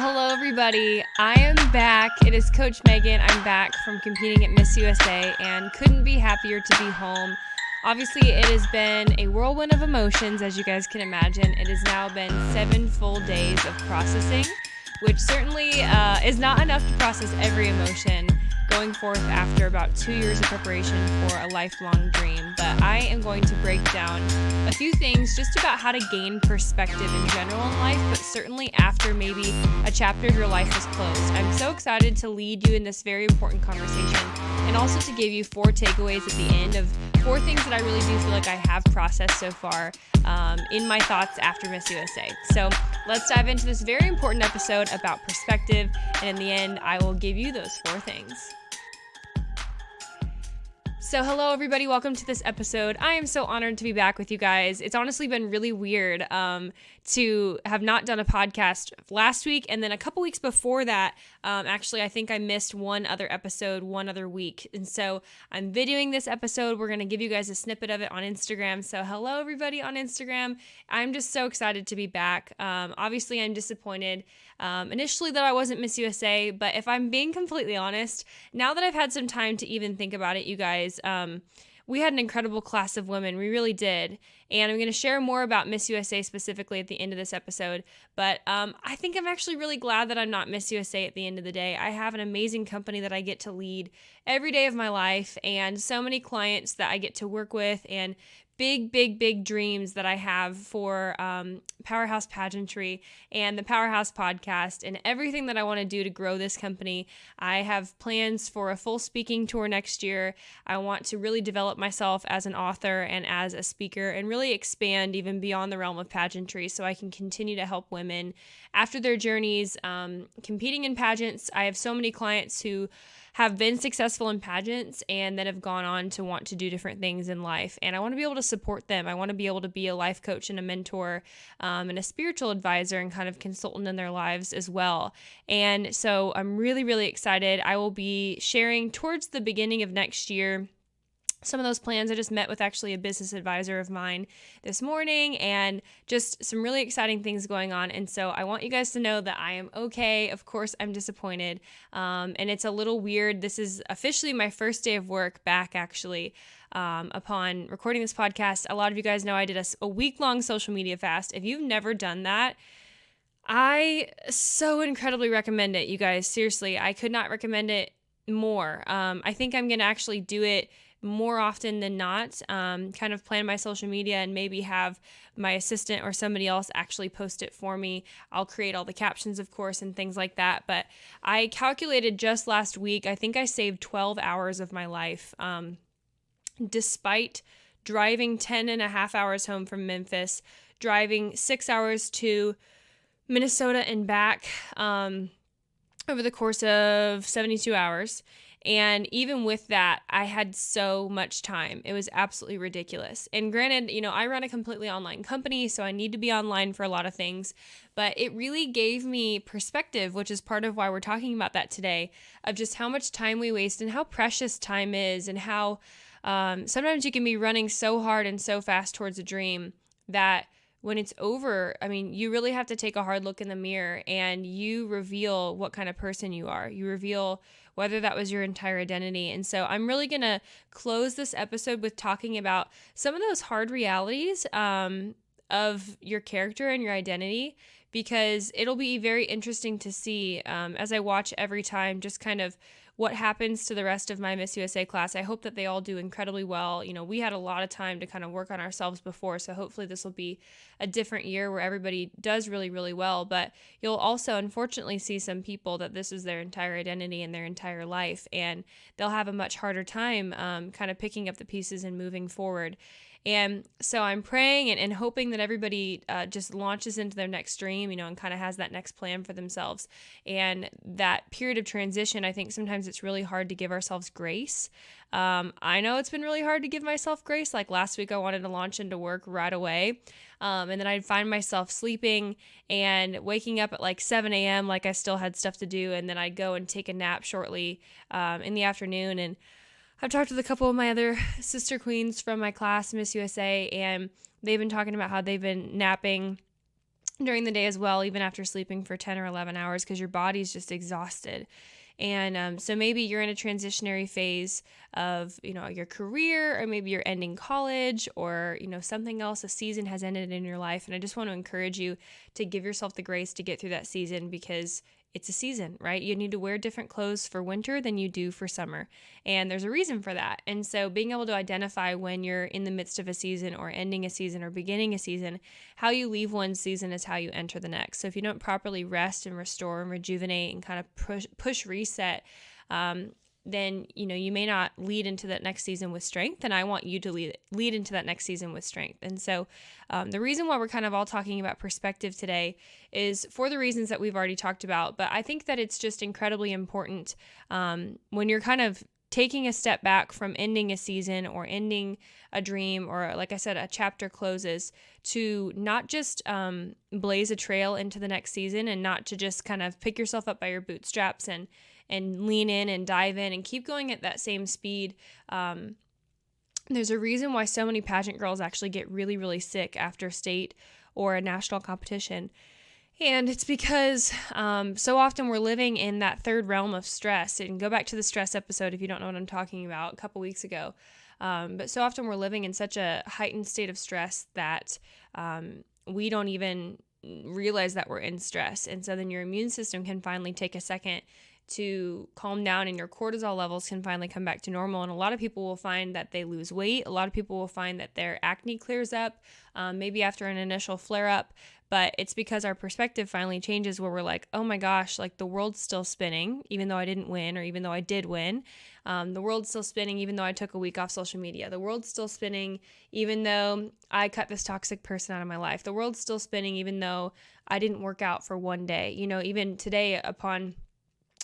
Hello everybody. I am back. It is Coach Megan. I'm back from competing at Miss USA and couldn't be happier to be home. Obviously, it has been a whirlwind of emotions, as you guys can imagine. It has now been 7 full days of processing, which certainly is not enough to process every emotion going forth after about 2 years of preparation for a lifelong dream. But I am going to break down a few things just about how to gain perspective in general in life, but certainly after maybe a chapter of your life is closed. I'm so excited to lead you in this very important conversation and also to give you 4 takeaways at the end of 4 things that I really do feel like I have processed so far in my thoughts after Miss USA. So let's dive into this very important episode about perspective, and in the end, I will give you those 4 things. So hello everybody, welcome to this episode. I am so honored to be back with you guys. It's honestly been really weird to have not done a podcast last week, and then a couple weeks before that, actually I think I missed one other episode one other week. And so I'm videoing this episode. We're going to give you guys a snippet of it on Instagram. So hello everybody on Instagram. I'm just so excited to be back. Obviously I'm disappointed initially that I wasn't Miss USA, but if I'm being completely honest, now that I've had some time to even think about it, you guys, we had an incredible class of women. We really did. And I'm going to share more about Miss USA specifically at the end of this episode. But I think I'm actually really glad that I'm not Miss USA at the end of the day. I have an amazing company that I get to lead every day of my life, and so many clients that I get to work with, and big dreams that I have for Powerhouse Pageantry and the Powerhouse Podcast and everything that I want to do to grow this company. I have plans for a full speaking tour next year. I want to really develop myself as an author and as a speaker and really expand even beyond the realm of pageantry so I can continue to help women after their journeys competing in pageants. I have so many clients who have been successful in pageants and then have gone on to want to do different things in life. And I want to be able to support them. I want to be able to be a life coach and a mentor and a spiritual advisor and kind of consultant in their lives as well. And so I'm really excited. I will be sharing towards the beginning of next year some of those plans. I just met with actually a business advisor of mine this morning, and just some really exciting things going on. And so I want you guys to know that I am okay. Of course, I'm disappointed. And it's a little weird. This is officially my first day of work back, actually. Upon recording this podcast, a lot of you guys know I did a week-long social media fast. If you've never done that, I so incredibly recommend it, you guys. Seriously, I could not recommend it more. I think I'm going to actually do it more often than not, kind of plan my social media and maybe have my assistant or somebody else actually post it for me. I'll create all the captions, of course, and things like that. But I calculated just last week, I think I saved 12 hours of my life, despite driving 10 and a half hours home from Memphis, driving 6 hours to Minnesota and back over the course of 72 hours. And even with that, I had so much time. It was absolutely ridiculous. And granted, I run a completely online company, so I need to be online for a lot of things. But it really gave me perspective, which is part of why we're talking about that today, of just how much time we waste and how precious time is, and how sometimes you can be running so hard and so fast towards a dream that when it's over, you really have to take a hard look in the mirror and you reveal what kind of person you are. You reveal whether that was your entire identity. And so I'm really going to close this episode with talking about some of those hard realities of your character and your identity, because it'll be very interesting to see as I watch every time just kind of what happens to the rest of my Miss USA class. I hope that they all do incredibly well. We had a lot of time to kind of work on ourselves before, so hopefully this will be a different year where everybody does really well. But you'll also unfortunately see some people that this is their entire identity and their entire life, and they'll have a much harder time kind of picking up the pieces and moving forward. And so I'm praying and hoping that everybody just launches into their next dream, and kind of has that next plan for themselves. And that period of transition, I think sometimes it's really hard to give ourselves grace. I know it's been really hard to give myself grace. Like last week, I wanted to launch into work right away. And then I'd find myself sleeping and waking up at like 7 a.m. like I still had stuff to do. And then I'd go and take a nap shortly in the afternoon. And I've talked with a couple of my other sister queens from my class, Miss USA, and they've been talking about how they've been napping during the day as well, even after sleeping for 10 or 11 hours, because your body's just exhausted. And so maybe you're in a transitionary phase of, your career, or maybe you're ending college, or, something else, a season has ended in your life. And I just want to encourage you to give yourself the grace to get through that season, because it's a season, right? You need to wear different clothes for winter than you do for summer. And there's a reason for that. And so being able to identify when you're in the midst of a season, or ending a season, or beginning a season, how you leave one season is how you enter the next. So if you don't properly rest and restore and rejuvenate and kind of push reset, then you may not lead into that next season with strength. And I want you to lead into that next season with strength. And so the reason why we're kind of all talking about perspective today is for the reasons that we've already talked about. But I think that it's just incredibly important when you're kind of taking a step back from ending a season, or ending a dream, or, like I said, a chapter closes, to not just blaze a trail into the next season, and not to just kind of pick yourself up by your bootstraps and lean in and dive in and keep going at that same speed. There's a reason why so many pageant girls actually get really, really sick after state or a national competition. And it's because so often we're living in that third realm of stress. And go back to the stress episode if you don't know what I'm talking about, a couple weeks ago. But so often we're living in such a heightened state of stress that we don't even realize that we're in stress. And so then your immune system can finally take a second to calm down, and your cortisol levels can finally come back to normal. And a lot of people will find that they lose weight. A lot of people will find that their acne clears up, maybe after an initial flare up. But it's because our perspective finally changes, where we're like, oh my gosh, like the world's still spinning, even though I didn't win, or even though I did win. The world's still spinning, even though I took a week off social media. The world's still spinning, even though I cut this toxic person out of my life. The world's still spinning, even though I didn't work out for one day. Even today, upon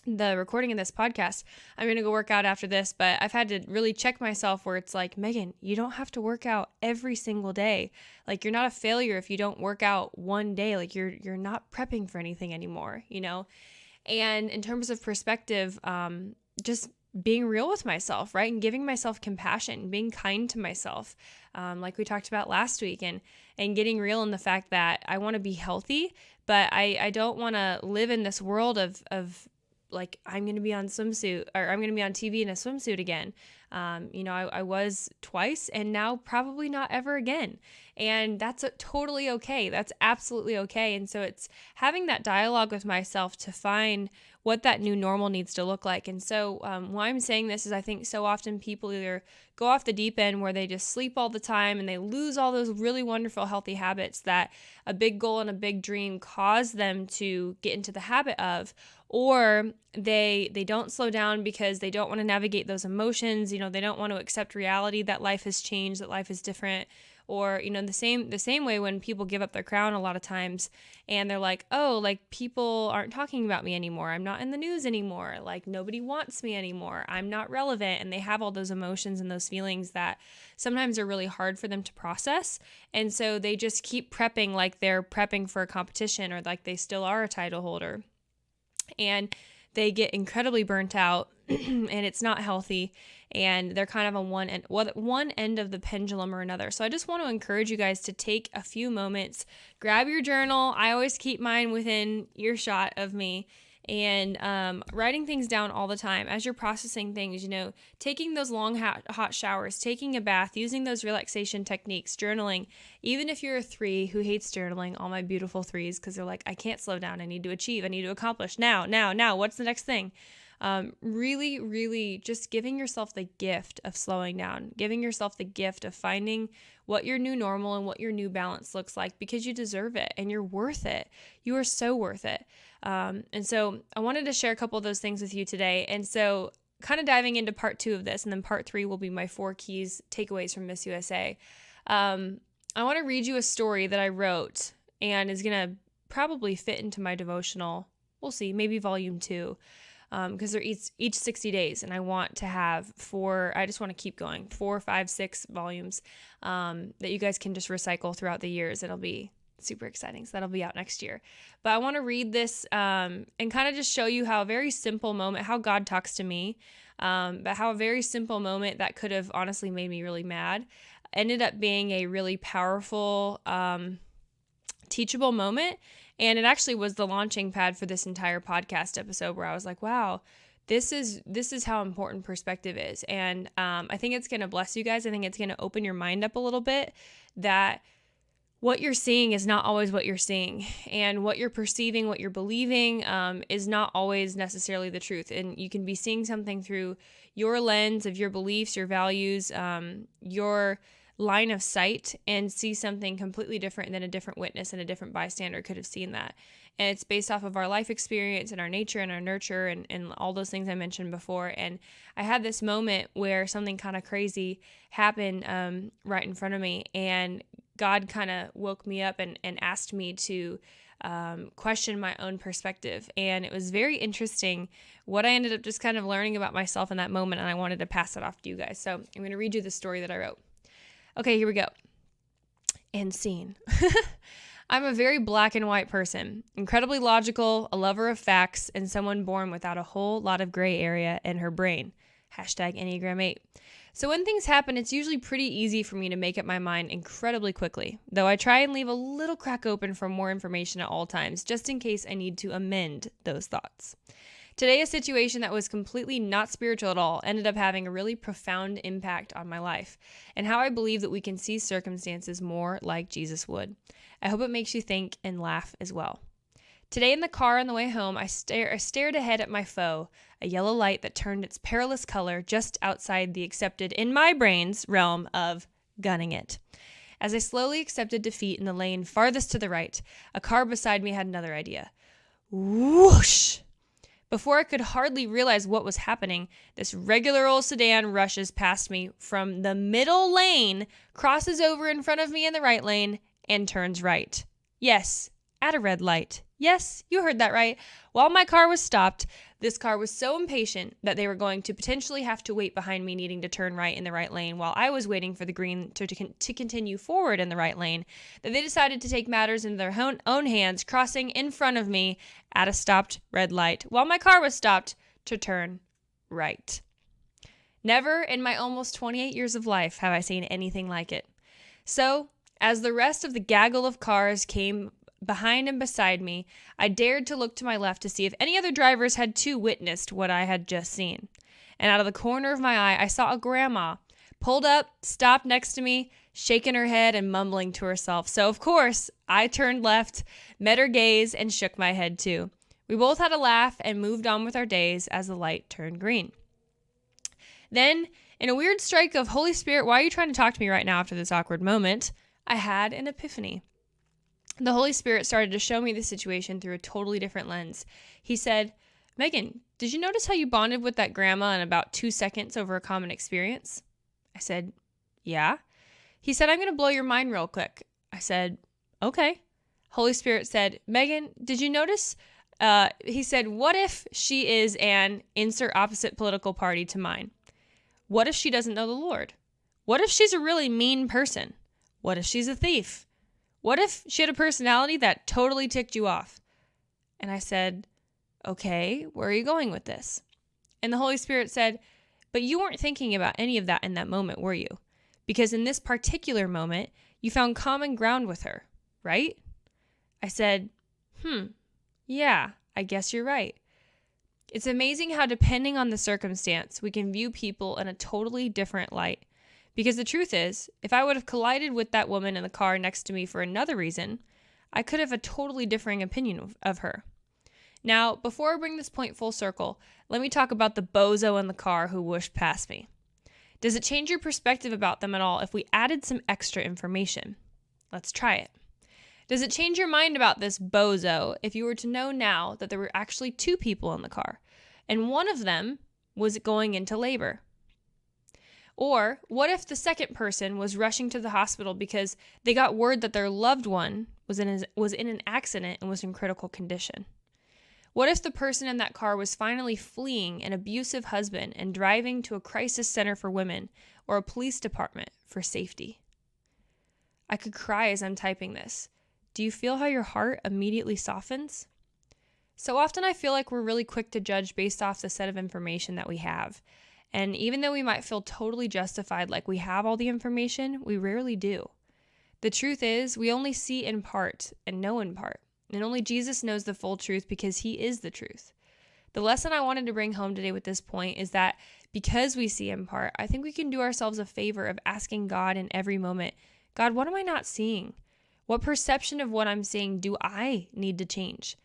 the recording of this podcast, I'm going to go work out after this, but I've had to really check myself, where it's like, Megan, you don't have to work out every single day. Like, you're not a failure if you don't work out one day. Like, you're not prepping for anything anymore, And in terms of perspective, just being real with myself, right? And giving myself compassion, being kind to myself, like we talked about last week, and getting real in the fact that I want to be healthy, but I don't want to live in this world of like, I'm going to be on swimsuit, or I'm going to be on TV in a swimsuit again. I was twice, and now probably not ever again. And that's totally okay. That's absolutely okay. And so it's having that dialogue with myself to find what that new normal needs to look like. And so why I'm saying this is, I think so often people either go off the deep end, where they just sleep all the time, and they lose all those really wonderful, healthy habits that a big goal and a big dream caused them to get into the habit of, or they don't slow down because they don't want to navigate those emotions. They don't want to accept reality that life has changed, that life is different. Or, the same way when people give up their crown a lot of times, and they're like, oh, like, people aren't talking about me anymore. I'm not in the news anymore. Like, nobody wants me anymore. I'm not relevant. And they have all those emotions and those feelings that sometimes are really hard for them to process. And so they just keep prepping like they're prepping for a competition, or like they still are a title holder. And they get incredibly burnt out, and it's not healthy, and they're kind of on one end of the pendulum or another. So I just want to encourage you guys to take a few moments, grab your journal. I always keep mine within earshot of me, and writing things down all the time as you're processing things, taking those long hot showers, taking a bath, using those relaxation techniques, journaling. Even if you're a 3 who hates journaling, all my beautiful 3s, because they're like, I can't slow down. I need to achieve. I need to accomplish now. What's the next thing? Really, really just giving yourself the gift of slowing down, giving yourself the gift of finding what your new normal and what your new balance looks like, because you deserve it and you're worth it. You are so worth it. And so I wanted to share a couple of those things with you today. And so kind of diving into part 2 of this, and then part 3 will be my 4 keys takeaways from Miss USA. I want to read you a story that I wrote, and is going to probably fit into my devotional. We'll see, maybe volume 2. Because they're each 60 days, and I want to have 4, I just want to keep going, 4, 5, 6 volumes that you guys can just recycle throughout the years. It'll be super exciting. So that'll be out next year. But I want to read this and kind of just show you how a very simple moment, how God talks to me, but how a very simple moment that could have honestly made me really mad ended up being a really powerful teachable moment. And it actually was the launching pad for this entire podcast episode where I was like, wow, this is how important perspective is. And I think it's going to bless you guys. I think it's going to open your mind up a little bit that what you're seeing is not always what you're seeing, and what you're perceiving, what you're believing is not always necessarily the truth. And you can be seeing something through your lens of your beliefs, your values, your line of sight, and see something completely different than a different witness and a different bystander could have seen that. And it's based off of our life experience and our nature and our nurture and all those things I mentioned before. And I had this moment where something kind of crazy happened right in front of me, and God kind of woke me up and asked me to question my own perspective. And it was very interesting what I ended up just kind of learning about myself in that moment, and I wanted to pass it off to you guys. So I'm going to read you the story that I wrote. Okay, here we go. And scene. I'm a very black and white person, incredibly logical, a lover of facts, and someone born without a whole lot of gray area in her brain. #Enneagram 8. So when things happen, it's usually pretty easy for me to make up my mind incredibly quickly, though I try and leave a little crack open for more information at all times, just in case I need to amend those thoughts. Today, a situation that was completely not spiritual at all ended up having a really profound impact on my life, and how I believe that we can see circumstances more like Jesus would. I hope it makes you think and laugh as well. Today in the car on the way home, I stared ahead at my foe, a yellow light that turned its perilous color just outside the accepted, in my brain's realm of gunning it. As I slowly accepted defeat in the lane farthest to the right, a car beside me had another idea. Whoosh! Before I could hardly realize what was happening, this regular old sedan rushes past me from the middle lane, crosses over in front of me in the right lane, and turns right. Yes, at a red light. Yes, you heard that right. While my car was stopped, this car was so impatient that they were going to potentially have to wait behind me, needing to turn right in the right lane while I was waiting for the green to continue forward in the right lane, that they decided to take matters into their own hands, crossing in front of me at a stopped red light while my car was stopped to turn right. Never in my almost 28 years of life have I seen anything like it. So, as the rest of the gaggle of cars came behind and beside me, I dared to look to my left to see if any other drivers had too witnessed what I had just seen. And out of the corner of my eye, I saw a grandma pulled up, stopped next to me, shaking her head and mumbling to herself. So, of course, I turned left, met her gaze, and shook my head too. We both had a laugh and moved on with our days as the light turned green. Then, in a weird strike of Holy Spirit, why are you trying to talk to me right now after this awkward moment? I had an epiphany. The Holy Spirit started to show me the situation through a totally different lens. He said, Megan, did you notice how you bonded with that grandma in about 2 seconds over a common experience? I said, yeah. He said, I'm going to blow your mind real quick. I said, okay. Holy Spirit said, Megan, did you notice? He said, what if she is an insert opposite political party to mine? What if she doesn't know the Lord? What if she's a really mean person? What if she's a thief? What if she had a personality that totally ticked you off? And I said, okay, where are you going with this? And the Holy Spirit said, but you weren't thinking about any of that in that moment, were you? Because in this particular moment, you found common ground with her, right? I said, yeah, I guess you're right. It's amazing how, depending on the circumstance, we can view people in a totally different light. Because the truth is, if I would have collided with that woman in the car next to me for another reason, I could have a totally differing opinion of her. Now, before I bring this point full circle, let me talk about the bozo in the car who whooshed past me. Does it change your perspective about them at all if we added some extra information? Let's try it. Does it change your mind about this bozo if you were to know now that there were actually 2 people in the car, and one of them was going into labor? Or what if the second person was rushing to the hospital because they got word that their loved one was in an accident and was in critical condition? What if the person in that car was finally fleeing an abusive husband and driving to a crisis center for women or a police department for safety? I could cry as I'm typing this. Do you feel how your heart immediately softens? So often I feel like we're really quick to judge based off the set of information that we have. And even though we might feel totally justified like we have all the information, we rarely do. The truth is, we only see in part and know in part. And only Jesus knows the full truth because he is the truth. The lesson I wanted to bring home today with this point is that because we see in part, I think we can do ourselves a favor of asking God in every moment, God, what am I not seeing? What perception of what I'm seeing do I need to change?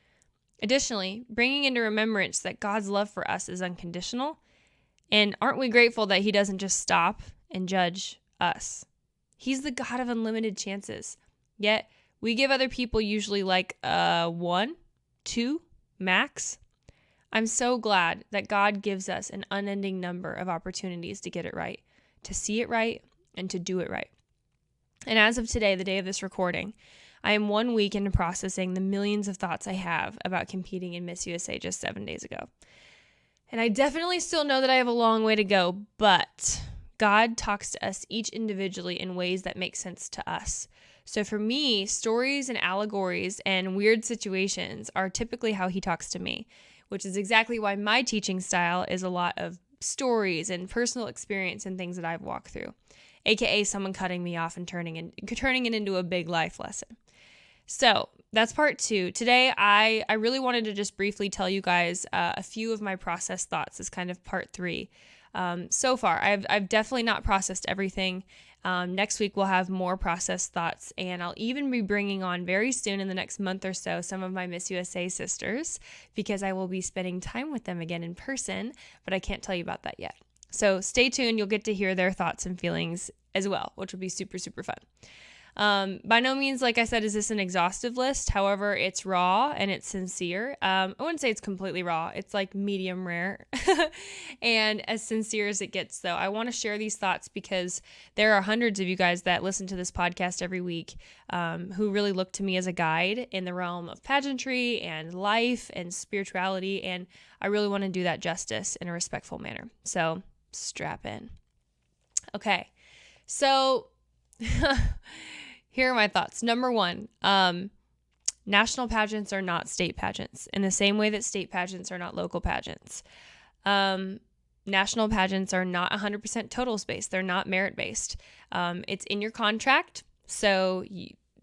Additionally, bringing into remembrance that God's love for us is unconditional. And aren't we grateful that he doesn't just stop and judge us? He's the God of unlimited chances. Yet, we give other people usually like 1, 2, max. I'm so glad that God gives us an unending number of opportunities to get it right, to see it right, and to do it right. And as of today, the day of this recording, I am 1 week into processing the millions of thoughts I have about competing in Miss USA just 7 days ago. And I definitely still know that I have a long way to go, but God talks to us each individually in ways that make sense to us. So for me, stories and allegories and weird situations are typically how he talks to me, which is exactly why my teaching style is a lot of stories and personal experience and things that I've walked through, aka someone cutting me off and turning it into a big life lesson. So that's part 2. Today, I really wanted to just briefly tell you guys a few of my processed thoughts as kind of part 3. So far, I've definitely not processed everything. Next week, we'll have more processed thoughts, and I'll even be bringing on very soon in the next month or so some of my Miss USA sisters because I will be spending time with them again in person, but I can't tell you about that yet. So stay tuned. You'll get to hear their thoughts and feelings as well, which will be super, super fun. By no means, like I said, is this an exhaustive list. However, it's raw and it's sincere. I wouldn't say it's completely raw. It's like medium rare and as sincere as it gets, though. I want to share these thoughts because there are hundreds of you guys that listen to this podcast every week who really look to me as a guide in the realm of pageantry and life and spirituality. And I really want to do that justice in a respectful manner. So strap in. Okay. So here are my thoughts. Number 1, national pageants are not state pageants in the same way that state pageants are not local pageants. National pageants are not 100% totals based. They're not merit based. It's in your contract, so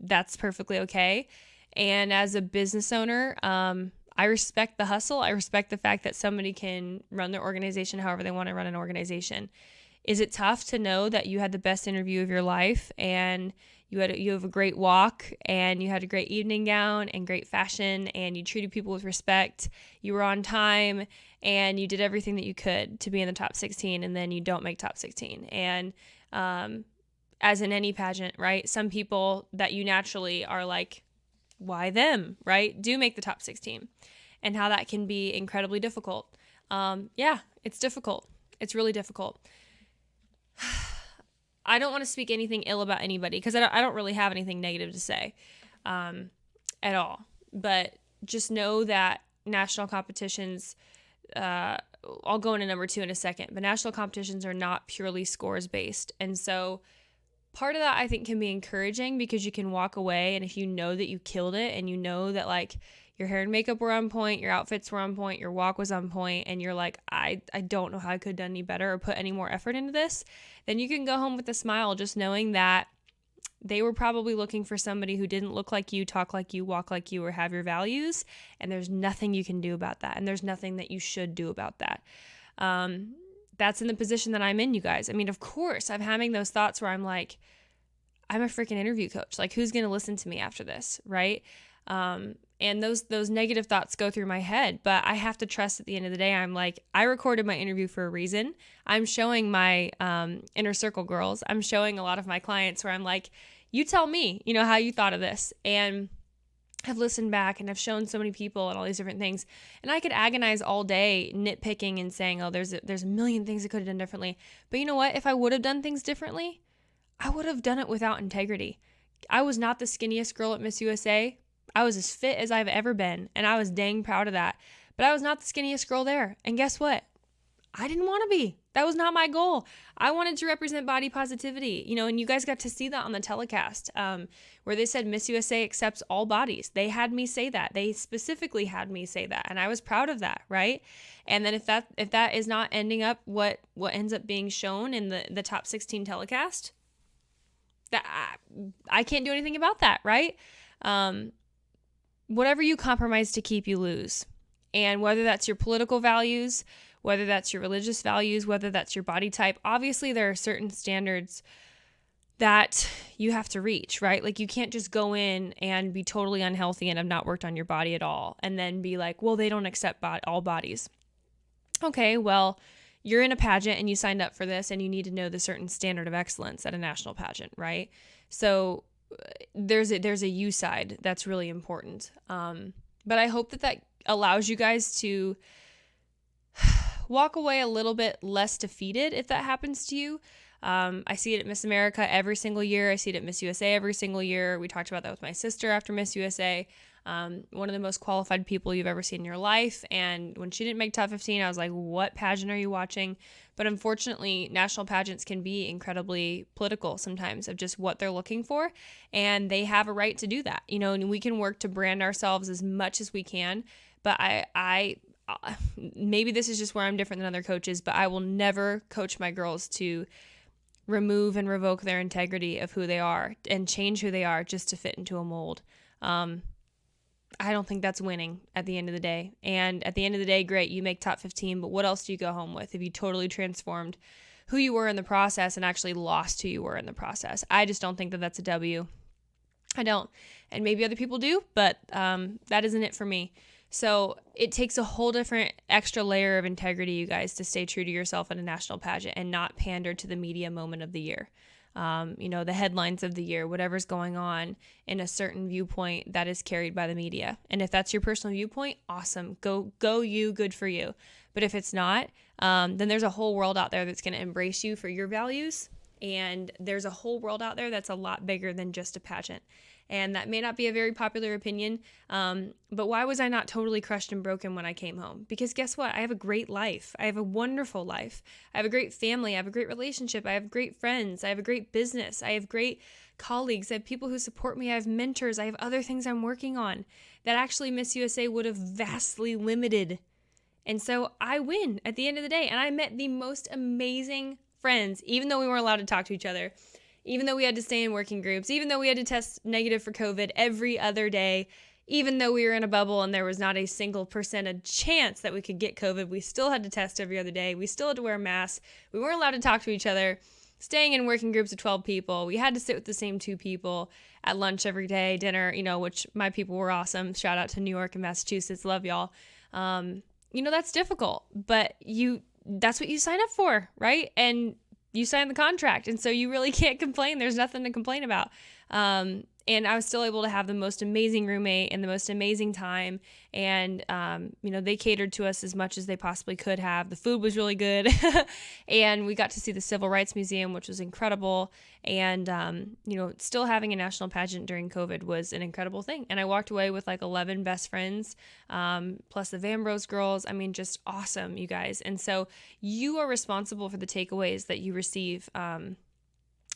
that's perfectly okay. And as a business owner, I respect the hustle. I respect the fact that somebody can run their organization however they want to run an organization. Is it tough to know that you had the best interview of your life and you have a great walk and you had a great evening gown and great fashion and you treated people with respect, you were on time, and you did everything that you could to be in the top 16, and then you don't make top 16? And as in any pageant, right, some people that you naturally are like, why them, right, do make the top 16, and how that can be incredibly difficult. Yeah, it's difficult. It's really difficult. I don't want to speak anything ill about anybody because I don't really have anything negative to say at all. But just know that national competitions, I'll go into number 2 in a second, but national competitions are not purely scores based. And so part of that I think can be encouraging because you can walk away, and if you know that you killed it and you know that like your hair and makeup were on point, your outfits were on point, your walk was on point, and you're like, I don't know how I could have done any better or put any more effort into this, then you can go home with a smile just knowing that they were probably looking for somebody who didn't look like you, talk like you, walk like you, or have your values, and there's nothing you can do about that, and there's nothing that you should do about that. That's in the position that I'm in, you guys. I mean, of course, I'm having those thoughts where I'm like, I'm a freaking interview coach. Like, who's going to listen to me after this, right? And those negative thoughts go through my head, but I have to trust at the end of the day, I'm like, I recorded my interview for a reason. I'm showing my inner circle girls. I'm showing a lot of my clients where I'm like, you tell me, how you thought of this. And I've listened back and I've shown so many people and all these different things. And I could agonize all day nitpicking and saying, oh, there's a million things I could have done differently. But you know what? If I would have done things differently, I would have done it without integrity. I was not the skinniest girl at Miss USA. I was as fit as I've ever been, and I was dang proud of that. But I was not the skinniest girl there. And guess what? I didn't want to be. That was not my goal. I wanted to represent body positivity, and you guys got to see that on the telecast where they said Miss USA accepts all bodies. They had me say that. They specifically had me say that, and I was proud of that, right? And then if that is not ending up what ends up being shown in the top 16 telecast, that I can't do anything about that, right? Whatever you compromise to keep, you lose. And whether that's your political values, whether that's your religious values, whether that's your body type, obviously there are certain standards that you have to reach, right? Like you can't just go in and be totally unhealthy and have not worked on your body at all and then be like, well, they don't accept all bodies. Okay, well, you're in a pageant and you signed up for this and you need to know the certain standard of excellence at a national pageant, right? So there's a you side that's really important. But I hope that allows you guys to walk away a little bit less defeated if that happens to you. I see it at Miss America every single year. I see it at Miss USA every single year. We talked about that with my sister after Miss USA. One of the most qualified people you've ever seen in your life. And when she didn't make top 15, I was like, what pageant are you watching? But unfortunately, national pageants can be incredibly political sometimes of just what they're looking for. And they have a right to do that, and we can work to brand ourselves as much as we can. But I maybe this is just where I'm different than other coaches, but I will never coach my girls to remove and revoke their integrity of who they are and change who they are just to fit into a mold. I don't think that's winning at the end of the day. And at the end of the day, great, you make top 15, but what else do you go home with if you totally transformed who you were in the process and actually lost who you were in the process? I just don't think that that's a W. I don't. And maybe other people do, but that isn't it for me. So it takes a whole different extra layer of integrity, you guys, to stay true to yourself in a national pageant and not pander to the media moment of the year. The headlines of the year, whatever's going on in a certain viewpoint that is carried by the media. And if that's your personal viewpoint, awesome. Go you, good for you. But if it's not, then there's a whole world out there that's going to embrace you for your values. And there's a whole world out there that's a lot bigger than just a pageant. And that may not be a very popular opinion, but why was I not totally crushed and broken when I came home? Because guess what? I have a great life. I have a wonderful life. I have a great family. I have a great relationship. I have great friends. I have a great business. I have great colleagues. I have people who support me. I have mentors. I have other things I'm working on that actually Miss USA would have vastly limited. And so I win at the end of the day. And I met the most amazing friends, even though we weren't allowed to talk to each other. Even though we had to stay in working groups, even though we had to test negative for COVID every other day, even though we were in a bubble and there was not a single percentage chance that we could get COVID, we still had to test every other day. We still had to wear masks. We weren't allowed to talk to each other, staying in working groups of 12 people. We had to sit with the same 2 people at lunch every day, dinner, which my people were awesome. Shout out to New York and Massachusetts. Love y'all. That's difficult, but that's what you sign up for, right? And you signed the contract, and so you really can't complain. There's nothing to complain about. And I was still able to have the most amazing roommate and the most amazing time. And, they catered to us as much as they possibly could have. The food was really good. And we got to see the Civil Rights Museum, which was incredible. And, still having a national pageant during COVID was an incredible thing. And I walked away with like 11 best friends, plus the Vanbrose girls. I mean, just awesome, you guys. And so you are responsible for the takeaways that you receive,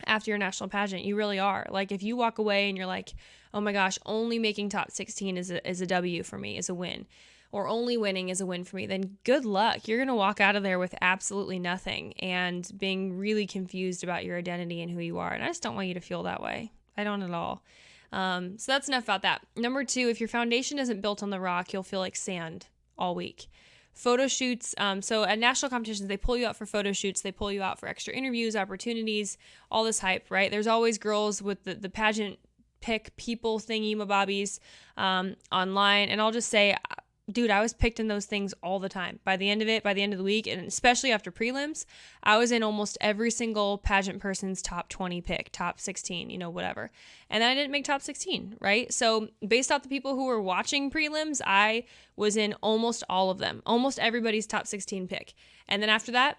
after your national pageant. You really are. Like if you walk away and you're like, oh my gosh, only making top 16 is a W for me, is a win, or only winning is a win for me, then good luck. You're going to walk out of there with absolutely nothing and being really confused about your identity and who you are. And I just don't want you to feel that way. I don't at all. So that's enough about that. Number 2, if your foundation isn't built on the rock, you'll feel like sand all week. Photo shoots. So at national competitions, they pull you out for photo shoots. They pull you out for extra interviews, opportunities, all this hype, right? There's always girls with the pageant pick people thingy mabobbies online. And I'll just say, dude, I was picked in those things all the time. By the end of the week, and especially after prelims, I was in almost every single pageant person's top 20 pick, top 16, whatever. And then I didn't make top 16, right? So based off the people who were watching prelims, I was in almost all of them, almost everybody's top 16 pick. And then after that,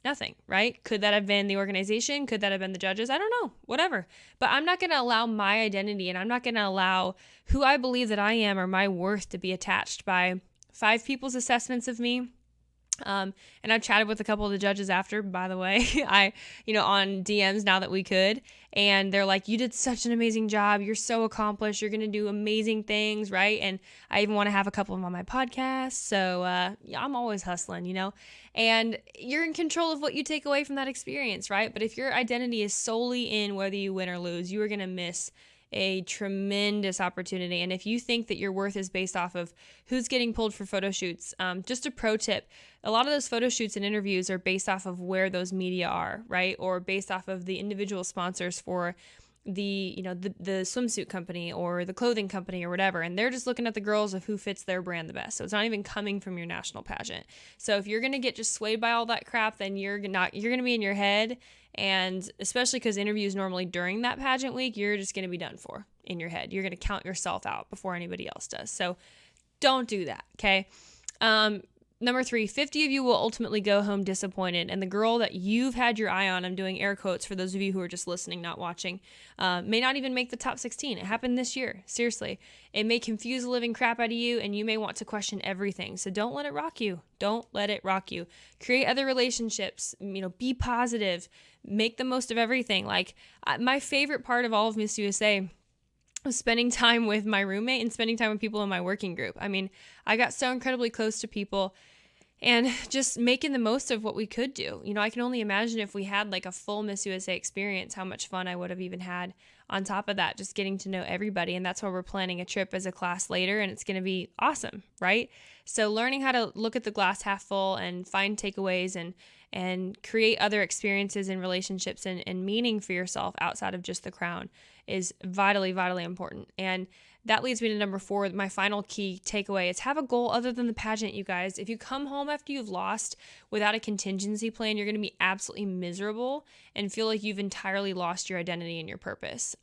nothing, right? Could that have been the organization? Could that have been the judges? I don't know, whatever. But I'm not going to allow my identity, and I'm not going to allow who I believe that I am or my worth to be attached by 5 people's assessments of me, And I've chatted with a couple of the judges after, by the way, on DMs now that we could. And they're like, you did such an amazing job. You're so accomplished. You're going to do amazing things, right? And I even want to have a couple of them on my podcast. So I'm always hustling, and you're in control of what you take away from that experience, right? But if your identity is solely in whether you win or lose, you are going to miss a tremendous opportunity. And if you think that your worth is based off of who's getting pulled for photo shoots, just a pro tip, a lot of those photo shoots and interviews are based off of where those media are, right? Or based off of the individual sponsors for the swimsuit company or the clothing company or whatever. And they're just looking at the girls of who fits their brand the best. So it's not even coming from your national pageant. So if you're going to get just swayed by all that crap, then you're going to be in your head. And especially because interviews normally during that pageant week, you're just going to be done for in your head. You're going to count yourself out before anybody else does. So don't do that. Okay. Number 3, 50 of you will ultimately go home disappointed. And the girl that you've had your eye on, I'm doing air quotes for those of you who are just listening, not watching, may not even make the top 16. It happened this year. Seriously. It may confuse the living crap out of you and you may want to question everything. So don't let it rock you. Don't let it rock you. Create other relationships, be positive, make the most of everything. Like my favorite part of all of Miss USA was spending time with my roommate and spending time with people in my working group. I mean, I got so incredibly close to people and just making the most of what we could do. I can only imagine if we had like a full Miss USA experience, how much fun I would have even had on top of that, just getting to know everybody. And that's why we're planning a trip as a class later, and it's going to be awesome, right? So learning how to look at the glass half full and find takeaways and create other experiences and relationships and meaning for yourself outside of just the crown is vitally, vitally important. And that leads me to number 4. My final key takeaway is have a goal other than the pageant, you guys. If you come home after you've lost without a contingency plan, you're going to be absolutely miserable and feel like you've entirely lost your identity and your purpose.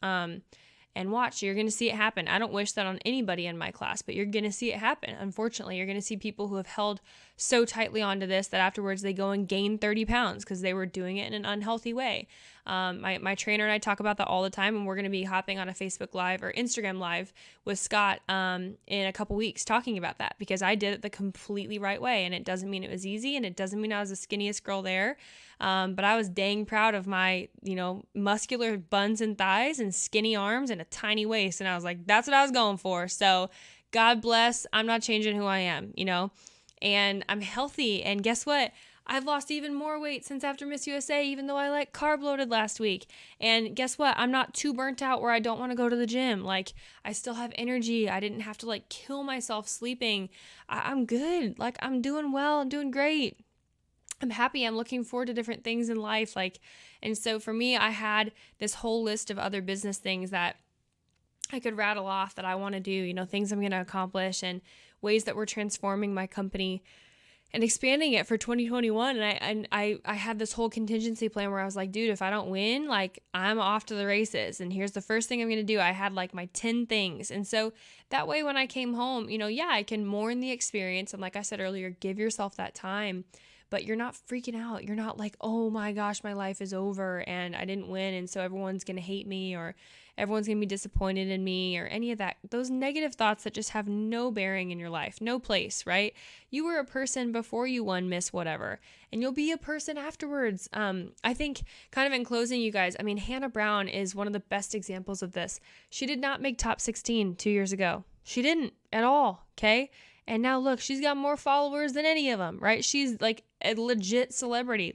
And watch, you're going to see it happen. I don't wish that on anybody in my class, but you're going to see it happen. Unfortunately, you're going to see people who have held so tightly onto this that afterwards they go and gain 30 pounds because they were doing it in an unhealthy way. My trainer and I talk about that all the time, and we're going to be hopping on a Facebook Live or Instagram Live with Scott in a couple weeks talking about that, because I did it the completely right way, and it doesn't mean it was easy, and it doesn't mean I was the skinniest girl there, but I was dang proud of my, muscular buns and thighs and skinny arms and a tiny waist, and I was like, that's what I was going for. So God bless, I'm not changing who I am, and I'm healthy, and guess what? I've lost even more weight since after Miss USA, even though I carb loaded last week. And guess what? I'm not too burnt out where I don't want to go to the gym. I still have energy. I didn't have to kill myself sleeping. I'm good. I'm doing well. I'm doing great. I'm happy. I'm looking forward to different things in life. And so for me, I had this whole list of other business things that I could rattle off that I want to do, things I'm going to accomplish and ways that we're transforming my company and expanding it for 2021. And I had this whole contingency plan where I was like, dude, if I don't win, I'm off to the races. And here's the first thing I'm going to do. I had my 10 things. And so that way, when I came home, I can mourn the experience. And like I said earlier, give yourself that time, but you're not freaking out. You're not like, oh my gosh, my life is over and I didn't win. And so everyone's going to hate me, or everyone's going to be disappointed in me, or any of that. Those negative thoughts that just have no bearing in your life, no place, right? You were a person before you won Miss whatever, and you'll be a person afterwards. I think kind of in closing, you guys, Hannah Brown is one of the best examples of this. She did not make top 16 2 years ago. She didn't at all. Okay. And now look, she's got more followers than any of them, right? She's a legit celebrity,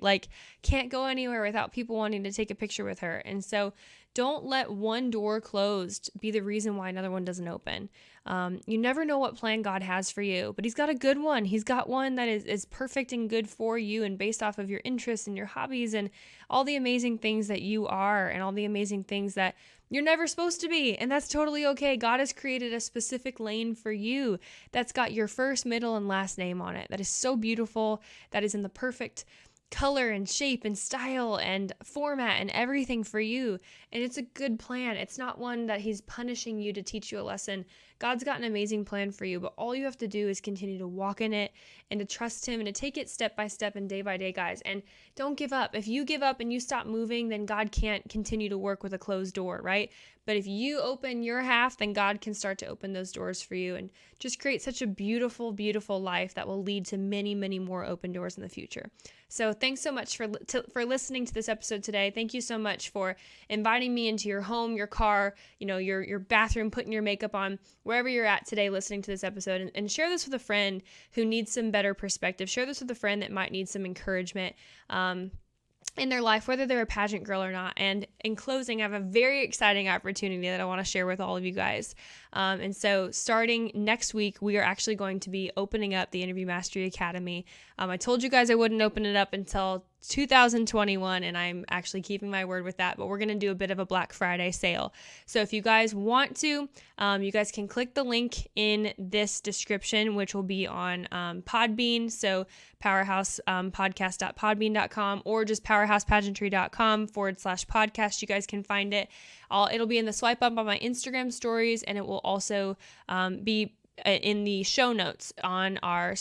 can't go anywhere without people wanting to take a picture with her. And so don't let one door closed be the reason why another one doesn't open. You never know what plan God has for you, but he's got a good one. He's got one that is perfect and good for you and based off of your interests and your hobbies and all the amazing things that you are and all the amazing things that you're never supposed to be. And that's totally okay. God has created a specific lane for you that's got your first, middle, and last name on it. That is so beautiful. That is in the perfect color and shape and style and format and everything for you. And it's a good plan. It's not one that he's punishing you to teach you a lesson. God's got an amazing plan for you, but all you have to do is continue to walk in it and to trust him and to take it step by step and day by day, guys. And don't give up. If you give up and you stop moving, then God can't continue to work with a closed door, right? But if you open your half, then God can start to open those doors for you and just create such a beautiful, beautiful life that will lead to many, many more open doors in the future. So thanks so much for listening to this episode today. Thank you so much for inviting me into your home, your car, your bathroom, putting your makeup on, wherever you're at today listening to this episode. And share this with a friend who needs some better perspective. Share this with a friend that might need some encouragement in their life, whether they're a pageant girl or not. And in closing, I have a very exciting opportunity that I want to share with all of you guys. And so starting next week, we are actually going to be opening up the Interview Mastery Academy. I told you guys I wouldn't open it up until 2021, and I'm actually keeping my word with that, but we're going to do a bit of a Black Friday sale. So if you guys want to, you guys can click the link in this description, which will be on Podbean, so powerhousepodcast.podbean.com or just powerhousepageantry.com/podcast. You guys can find it. It'll be in the swipe up on my Instagram stories, and it will also be in the show notes on our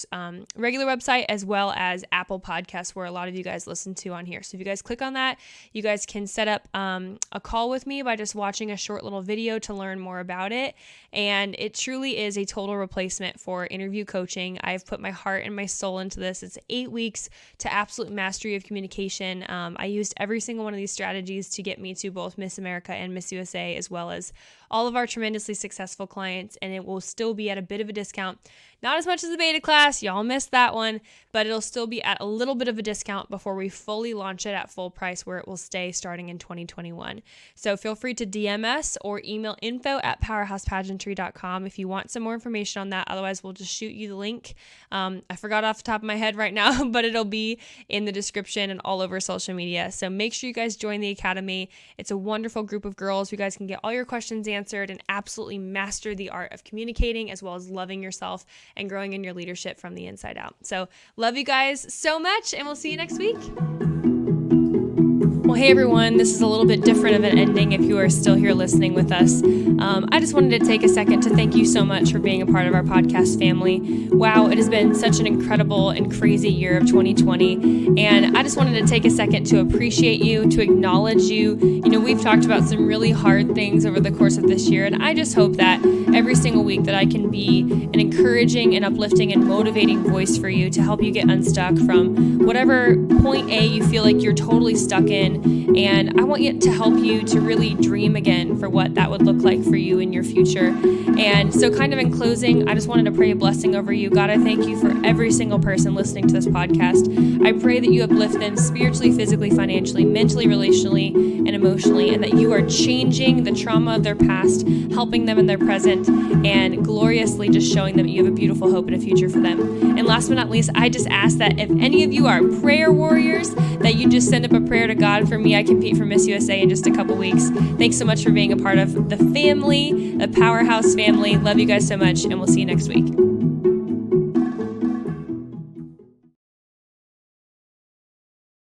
regular website, as well as Apple Podcasts, where a lot of you guys listen to on here. So if you guys click on that, you guys can set up a call with me by just watching a short little video to learn more about it. And it truly is a total replacement for interview coaching. I've put my heart and my soul into this. It's 8 weeks to absolute mastery of communication. I used every single one of these strategies to get me to both Miss America and Miss USA, as well as all of our tremendously successful clients, and it will still be at a bit of a discount. Not as much as the beta class, y'all missed that one, but it'll still be at a little bit of a discount before we fully launch it at full price, where it will stay starting in 2021. So feel free to DM us or email info@powerhousepageantry.com if you want some more information on that. Otherwise, we'll just shoot you the link. I forgot off the top of my head right now, but it'll be in the description and all over social media. So make sure you guys join the academy. It's a wonderful group of girls. You guys can get all your questions answered and absolutely master the art of communicating, as well as loving yourself and growing in your leadership from the inside out. So love you guys so much, and we'll see you next week. Well, hey everyone, this is a little bit different of an ending if you are still here listening with us. I just wanted to take a second to thank you so much for being a part of our podcast family. Wow, it has been such an incredible and crazy year of 2020, and I just wanted to take a second to appreciate you, to acknowledge you. We've talked about some really hard things over the course of this year, and I just hope that every single week that I can be an encouraging and uplifting and motivating voice for you to help you get unstuck from whatever point A you feel like you're totally stuck in. And I want to help you to really dream again for what that would look like for you in your future. And so kind of in closing, I just wanted to pray a blessing over you. God, I thank you for every single person listening to this podcast. I pray that you uplift them spiritually, physically, financially, mentally, relationally, and emotionally, and that you are changing the trauma of their past, helping them in their present, and gloriously just showing them that you have a beautiful hope and a future for them. And last but not least, I just ask that if any of you are prayer warriors, that you just send up a prayer to God for me. I compete for Miss USA in just a couple weeks. Thanks so much for being a part of the family, the Powerhouse family. Love you guys so much, and we'll see you next week.